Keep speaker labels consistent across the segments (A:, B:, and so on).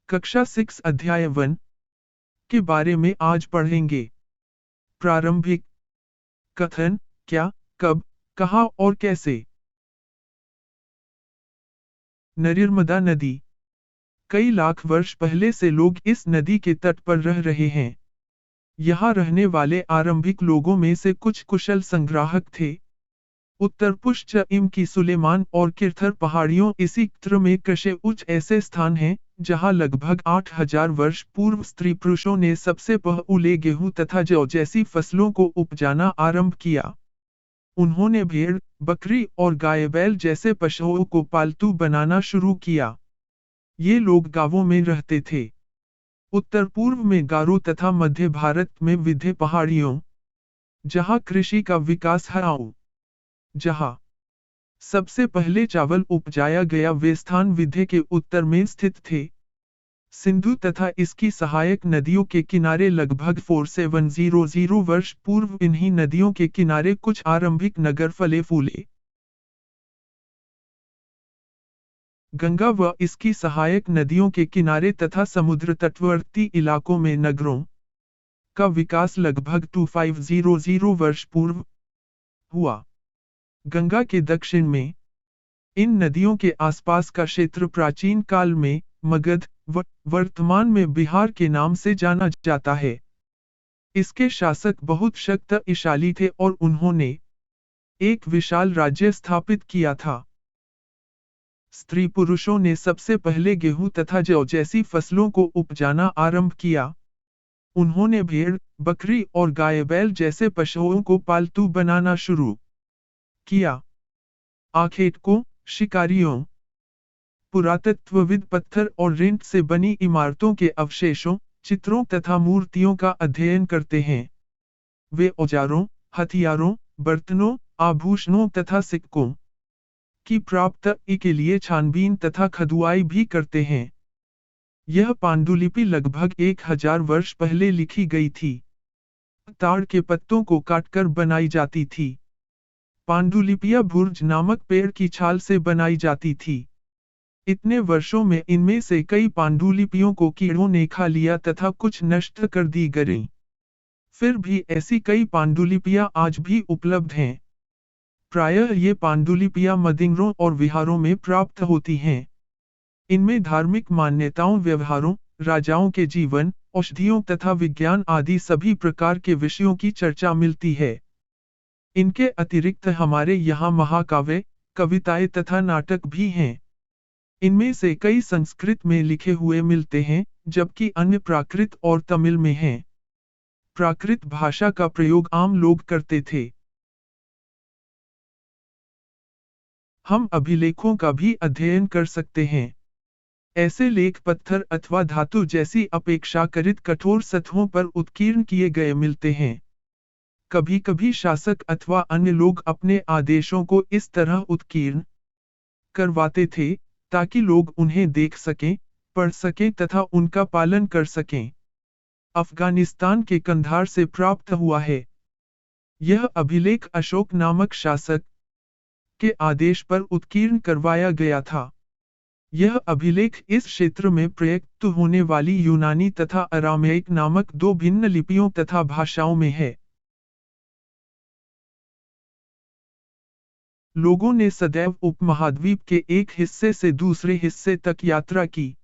A: कक्षा 6 अध्याय 1 के बारे में आज पढ़ेंगे। प्रारंभिक कथन, क्या, कब, कहाँ और कैसे। नर्मदा नदी। कई लाख वर्ष पहले से लोग इस नदी के तट पर रह रहे हैं। यहाँ रहने वाले आरंभिक लोगों में से कुछ कुशल संग्राहक थे। उत्तर पश्चिम की सुलेमान और किर्थर पहाड़ियों इसी क्षेत्र में कृषि उच्च ऐसे स्थान हैं जहां लगभग 8000 वर्ष पूर्व स्त्री पुरुषों ने सबसे पहले गेहूं तथा जौ जैसी फसलों को उपजाना आरंभ किया। उन्होंने भेड़, बकरी और गाय बैल जैसे पशुओं को पालतू बनाना शुरू किया। ये लोग गांवों में रहते थे। उत्तर पूर्व में गारो तथा मध्य भारत में विंध्य पहाड़ियों, जहां कृषि का विकास हुआ। जहां सबसे पहले चावल उपजाया गया वे स्थान विंध्य के उत्तर में स्थित थे। सिंधु तथा इसकी सहायक नदियों के किनारे लगभग 4700 वर्ष पूर्व इन्हीं नदियों के किनारे कुछ आरंभिक नगर फले फूले। गंगा व इसकी सहायक नदियों के किनारे तथा समुद्र तटवर्ती इलाकों में नगरों का विकास लगभग 2500 वर्ष पूर्व हुआ। गंगा के दक्षिण में इन नदियों के आसपास का क्षेत्र प्राचीन काल में मगध वर्तमान में बिहार के नाम से जाना जाता है। इसके शासक बहुत शक्तिशाली थे और उन्होंने एक विशाल राज्य स्थापित किया था। स्त्री पुरुषों ने सबसे पहले गेहूं तथा जौ जैसी फसलों को उपजाना आरंभ किया। उन्होंने भेड़, बकरी और गाय बैल जैसे पशुओं को पालतू बनाना शुरू किया। आखेटकों, शिकारियों, पुरातत्वविद पत्थर और रेंट से बनी इमारतों के अवशेषों, चित्रों तथा मूर्तियों का अध्ययन करते हैं। वे औजारों, हथियारों, बर्तनों, आभूषणों तथा सिक्कों की प्राप्ति के लिए छानबीन तथा खुदाई भी करते हैं। यह पांडुलिपि लगभग 1000 वर्ष पहले लिखी गई थी। ताड़ के पत्तों को काटकर बनाई जाती थी। पांडुलिपियां भुर्ज नामक पेड़ की छाल से बनाई जाती थी। इतने वर्षों में इनमें से कई पांडुलिपियों को कीड़ों ने खा लिया तथा कुछ नष्ट कर दी गईं। फिर भी ऐसी कई पांडुलिपियां आज भी उपलब्ध हैं। प्रायः ये पांडुलिपियां मंदिरों और विहारों में प्राप्त होती हैं। इनमें धार्मिक मान्यताओं, व्यवहारों, राजाओं के जीवन, औषधियों तथा विज्ञान आदि सभी प्रकार के विषयों की चर्चा मिलती है। इनके अतिरिक्त हमारे यहाँ महाकाव्य, कविताएं तथा नाटक भी हैं। इनमें से कई संस्कृत में लिखे हुए मिलते हैं, जबकि अन्य प्राकृत और तमिल में हैं। प्राकृत भाषा का प्रयोग आम लोग करते थे। हम अभिलेखों का भी अध्ययन कर सकते हैं। ऐसे लेख पत्थर अथवा धातु जैसी अपेक्षाकृत कठोर सतहों पर उत्कीर्ण किए गए मिलते हैं। कभी कभी शासक अथवा अन्य लोग अपने आदेशों को इस तरह उत्कीर्ण करवाते थे ताकि लोग उन्हें देख सकें, पढ़ सकें तथा उनका पालन कर सकें। अफगानिस्तान के कंधार से प्राप्त हुआ है। यह अभिलेख अशोक नामक शासक के आदेश पर उत्कीर्ण करवाया गया था। यह अभिलेख इस क्षेत्र में प्रयुक्त होने वाली यूनानी तथा अरामेइक नामक दो भिन्न लिपियों तथा भाषाओं में है। लोगों ने सदैव उपमहाद्वीप के एक हिस्से से दूसरे हिस्से तक यात्रा की।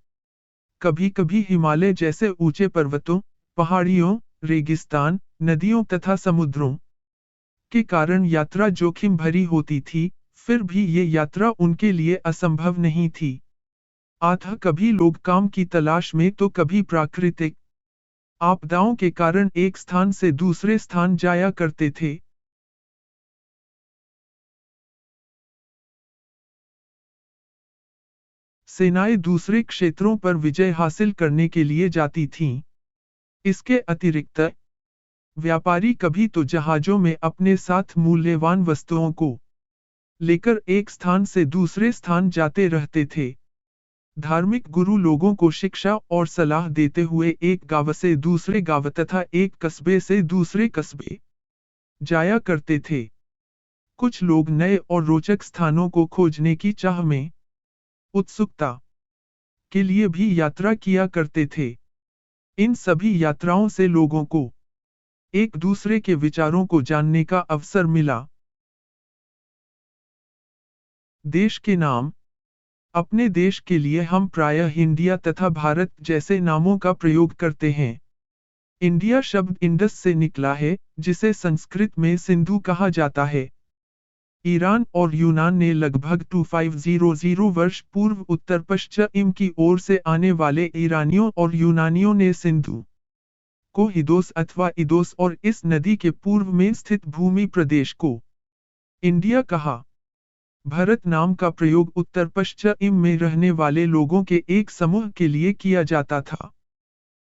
A: कभी कभी हिमालय जैसे ऊंचे पर्वतों, पहाड़ियों, रेगिस्तान, नदियों तथा समुद्रों के कारण यात्रा जोखिम भरी होती थी, फिर भी ये यात्रा उनके लिए असंभव नहीं थी। अतः कभी लोग काम की तलाश में तो कभी प्राकृतिक आपदाओं के कारण एक स्थान से दूसरे स्थान जाया करते थे। सेनाएं दूसरे क्षेत्रों पर विजय हासिल करने के लिए जाती थीं। इसके अतिरिक्त व्यापारी कभी तो जहाजों में अपने साथ मूल्यवान वस्तुओं को लेकर एक स्थान से दूसरे स्थान जाते रहते थे। धार्मिक गुरु लोगों को शिक्षा और सलाह देते हुए एक गांव से दूसरे गांव तथा एक कस्बे से दूसरे कस्बे जाया करते थे। कुछ लोग नए और रोचक स्थानों को खोजने की चाह में उत्सुकता के लिए भी यात्रा किया करते थे। इन सभी यात्राओं से लोगों को एक दूसरे के विचारों को जानने का अवसर मिला। देश के नाम। अपने देश के लिए हम प्रायः इंडिया तथा भारत जैसे नामों का प्रयोग करते हैं। इंडिया शब्द इंडस से निकला है, जिसे संस्कृत में सिंधु कहा जाता है। ईरान और यूनान ने लगभग 2500 वर्ष पूर्व उत्तर पश्चिम की ओर से आने वाले ईरानियों और यूनानियों ने सिंधु को हिदोस अथवा इदोस और इस नदी के पूर्व में स्थित भूमि प्रदेश को इंडिया कहा। भारत नाम का प्रयोग उत्तर पश्चिम में रहने वाले लोगों के एक समूह के लिए किया जाता था।